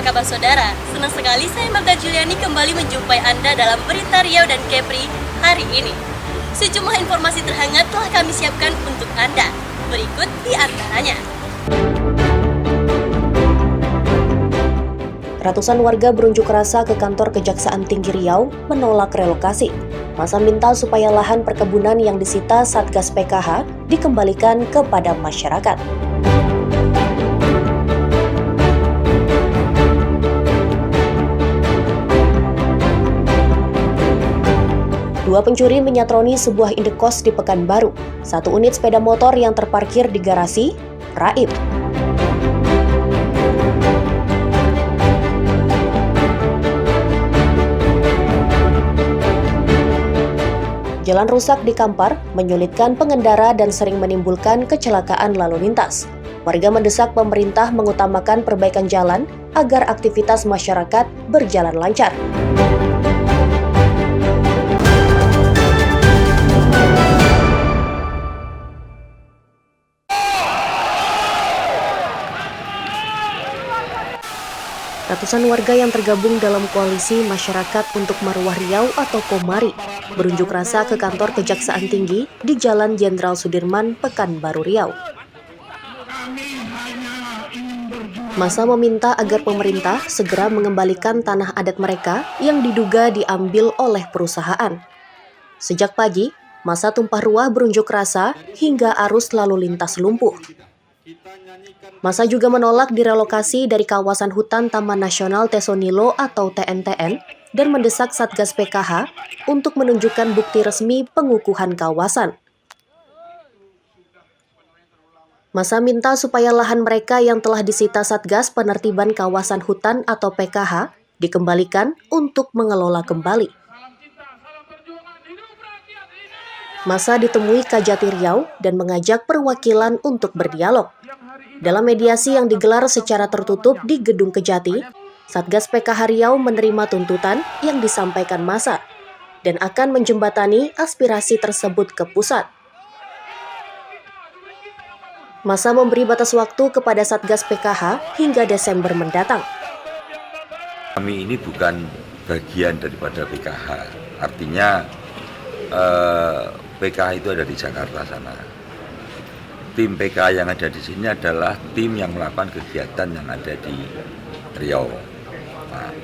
apa kabar saudara? Senang sekali saya Magda Juliani kembali menjumpai Anda dalam Berita Riau dan Kepri hari ini. Sejumlah informasi terhangat telah kami siapkan untuk Anda. Berikut di antaranya. Ratusan warga berunjuk rasa ke kantor Kejaksaan Tinggi Riau menolak relokasi. Masa minta supaya lahan perkebunan yang disita Satgas PKH dikembalikan kepada masyarakat. Dua pencuri menyatroni sebuah indekos di Pekanbaru. Satu unit sepeda motor yang terparkir di garasi, raib. Jalan rusak di Kampar menyulitkan pengendara dan sering menimbulkan kecelakaan lalu lintas. Warga mendesak pemerintah mengutamakan perbaikan jalan agar aktivitas masyarakat berjalan lancar. Ratusan warga yang tergabung dalam koalisi masyarakat untuk Marwah Riau atau Komari berunjuk rasa ke kantor Kejaksaan Tinggi di Jalan Jenderal Sudirman, Pekanbaru Riau. Massa meminta agar pemerintah segera mengembalikan tanah adat mereka yang diduga diambil oleh perusahaan. Sejak pagi, massa tumpah ruah berunjuk rasa hingga arus lalu lintas lumpuh. Massa juga menolak direlokasi dari kawasan hutan Taman Nasional Tesonilo atau TNTN dan mendesak Satgas PKH untuk menunjukkan bukti resmi pengukuhan kawasan. Massa minta supaya lahan mereka yang telah disita Satgas Penertiban Kawasan Hutan atau PKH dikembalikan untuk mengelola kembali. Massa ditemui Kajati Riau dan mengajak perwakilan untuk berdialog. Dalam mediasi yang digelar secara tertutup di Gedung Kejati, Satgas PKH Riau menerima tuntutan yang disampaikan massa dan akan menjembatani aspirasi tersebut ke pusat. Massa memberi batas waktu kepada Satgas PKH hingga Desember mendatang. Kami ini bukan bagian daripada PKH, artinya PKH itu ada di Jakarta sana. Tim PKH yang ada di sini adalah tim yang melakukan kegiatan yang ada di Riau. Nah,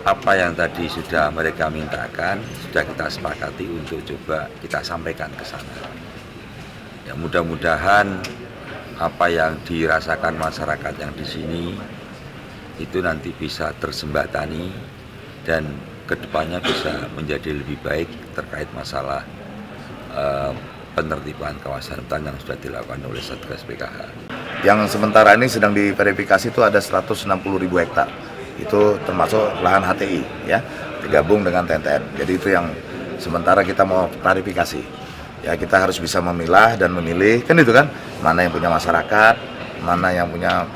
apa yang tadi sudah mereka mintakan, sudah kita sepakati untuk coba kita sampaikan ke sana. Ya, mudah-mudahan apa yang dirasakan masyarakat yang di sini itu nanti bisa tersembatani dan kedepannya bisa menjadi lebih baik terkait masalah penertiban kawasan hutan yang sudah dilakukan oleh Satgas PKH. Yang sementara ini sedang diverifikasi itu ada 160.000 hektar. Itu termasuk lahan HTI ya, digabung dengan TNTN. Jadi itu yang sementara kita mau klarifikasi. Ya, kita harus bisa memilah dan memilih, kan itu kan, mana yang punya masyarakat, mana yang punya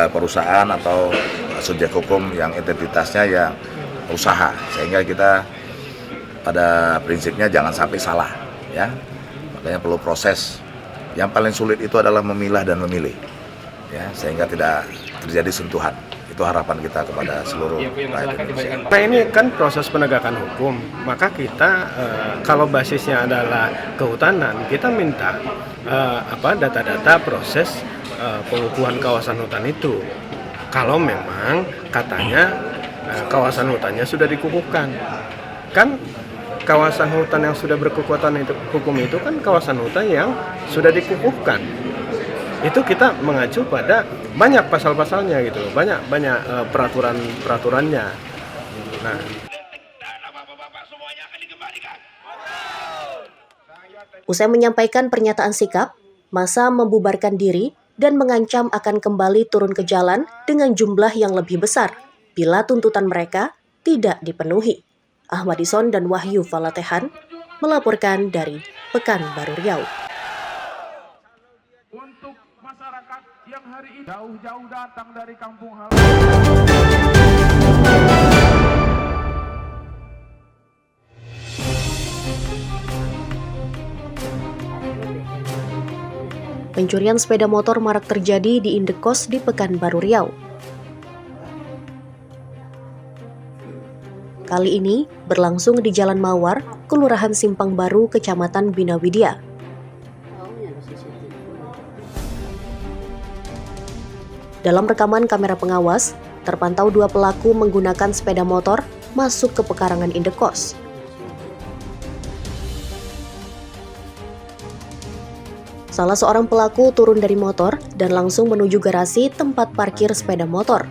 perusahaan atau subjek hukum yang identitasnya ya usaha. Sehingga kita pada prinsipnya jangan sampai salah. Ya, makanya perlu proses. Yang paling sulit itu adalah memilah dan memilih, ya, sehingga tidak terjadi sentuhan. Itu harapan kita kepada seluruh rakyat Indonesia. Nah, ini kan proses penegakan hukum, maka kita kalau basisnya adalah kehutanan, kita minta data-data proses pengukuhan kawasan hutan itu. Kalau memang katanya kawasan hutannya sudah dikukuhkan, kan kawasan hutan yang sudah berkekuatan hukum itu kan kawasan hutan yang sudah dikukuhkan. Itu kita mengacu pada banyak pasal-pasalnya gitu, banyak peraturannya. Nah, usai menyampaikan pernyataan sikap, massa membubarkan diri dan mengancam akan kembali turun ke jalan dengan jumlah yang lebih besar bila tuntutan mereka tidak dipenuhi. Ahmad Ison dan Wahyu Falatehan melaporkan dari Pekanbaru Riau. Untuk masyarakat yang hari ini jauh-jauh datang dari kampung halaman. Pencurian sepeda motor marak terjadi di indekos di Pekanbaru Riau. Kali ini berlangsung di Jalan Mawar, Kelurahan Simpang Baru, Kecamatan Bina Widya. Dalam rekaman kamera pengawas, terpantau 2 pelaku menggunakan sepeda motor masuk ke pekarangan indekos. Salah seorang pelaku turun dari motor dan langsung menuju garasi tempat parkir sepeda motor.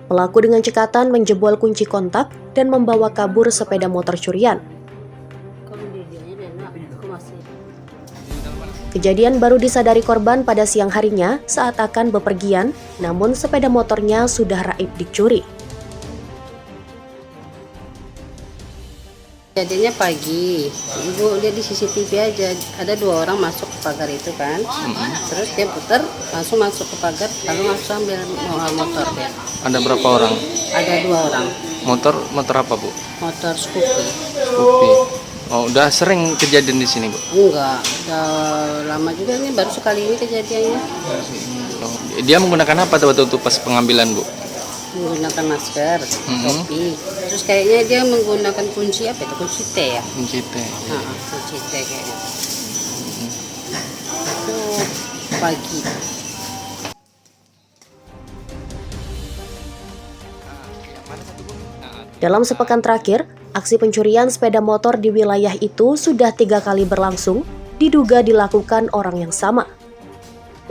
Pelaku dengan cekatan menjebol kunci kontak dan membawa kabur sepeda motor curian. Kejadian baru disadari korban pada siang harinya saat akan bepergian, namun sepeda motornya sudah raib dicuri. Jadinya pagi, ibu lihat di CCTV aja, ada 2 orang masuk ke pagar itu kan, terus dia putar, langsung masuk ke pagar, lalu langsung ambil motor dia. Ada berapa orang? Ada 2 orang. Motor apa, Bu? Motor Scoopy. Scoopy. Oh, udah sering kejadian di sini, Bu? Enggak, udah lama juga nih, baru sekali ini kejadiannya. Oh, dia menggunakan apa waktu itu pas pengambilan, Bu? Menggunakan masker, topi, terus kayaknya dia menggunakan kunci apa itu, kunci T ya? Kunci T. Kunci T kayaknya. Itu pagi. Dalam sepekan terakhir, aksi pencurian sepeda motor di wilayah itu sudah 3 kali berlangsung, diduga dilakukan orang yang sama.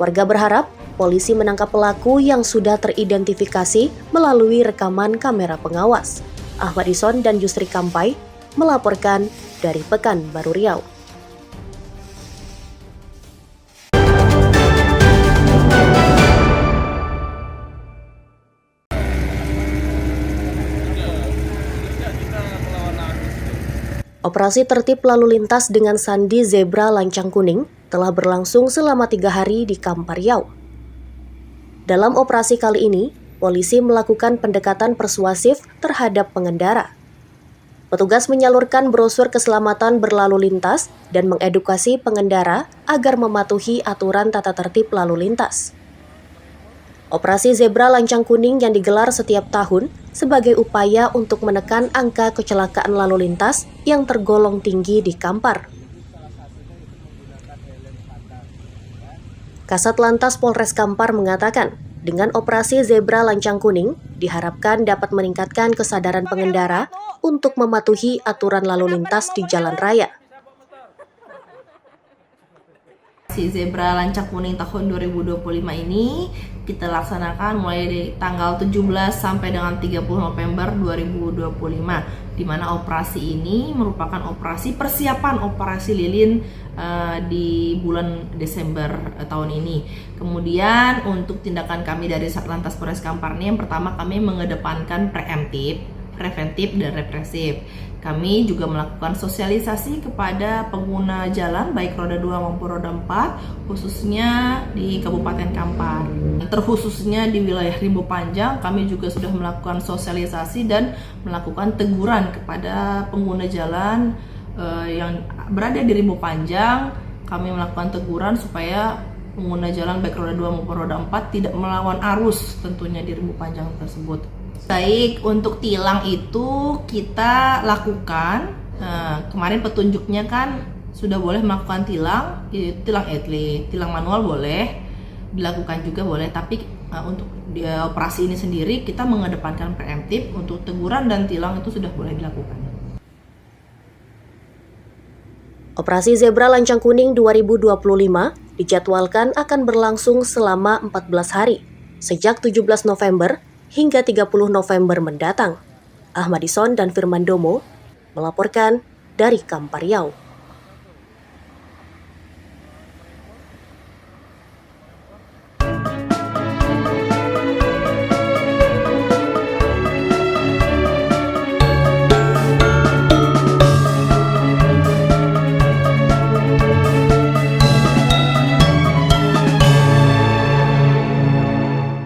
Warga berharap polisi menangkap pelaku yang sudah teridentifikasi melalui rekaman kamera pengawas. Ahmad Ison dan Yusri Kampai melaporkan dari Pekanbaru Riau. Operasi tertib lalu lintas dengan sandi zebra lancang kuning telah berlangsung selama 3 hari di Kampar Riau. Dalam operasi kali ini, polisi melakukan pendekatan persuasif terhadap pengendara. Petugas menyalurkan brosur keselamatan berlalu lintas dan mengedukasi pengendara agar mematuhi aturan tata tertib lalu lintas. Operasi Zebra Lancang Kuning yang digelar setiap tahun sebagai upaya untuk menekan angka kecelakaan lalu lintas yang tergolong tinggi di Kampar. Kasat Lantas Polres Kampar mengatakan, dengan operasi Zebra Lancang Kuning, diharapkan dapat meningkatkan kesadaran pengendara untuk mematuhi aturan lalu lintas di jalan raya. Si Zebra Lancang Kuning tahun 2025 ini kita laksanakan mulai dari tanggal 17 sampai dengan 30 November 2025, di mana operasi ini merupakan operasi persiapan operasi lilin di bulan Desember tahun ini. Kemudian untuk tindakan kami dari Satlantas Polres Kampar ini, yang pertama kami mengedepankan preventif dan represif. Kami juga melakukan sosialisasi kepada pengguna jalan baik roda 2 maupun roda 4, khususnya di Kabupaten Kampar. Terkhususnya di wilayah Rimbo Panjang, kami juga sudah melakukan sosialisasi dan melakukan teguran kepada pengguna jalan yang berada di Rimbo Panjang. Kami melakukan teguran supaya pengguna jalan baik roda 2 maupun roda 4 tidak melawan arus tentunya di Rimbo Panjang tersebut. Baik, untuk tilang itu kita lakukan, kemarin petunjuknya kan sudah boleh melakukan tilang, tilang atlet, tilang manual boleh, dilakukan juga boleh, tapi untuk di operasi ini sendiri kita mengedepankan preemptif, untuk teguran dan tilang itu sudah boleh dilakukan. Operasi Zebra Lancang Kuning 2025 dijadwalkan akan berlangsung selama 14 hari, sejak 17 November hingga 30 November mendatang. Ahmad Ison dan Firman Domo melaporkan dari Kampar Riau.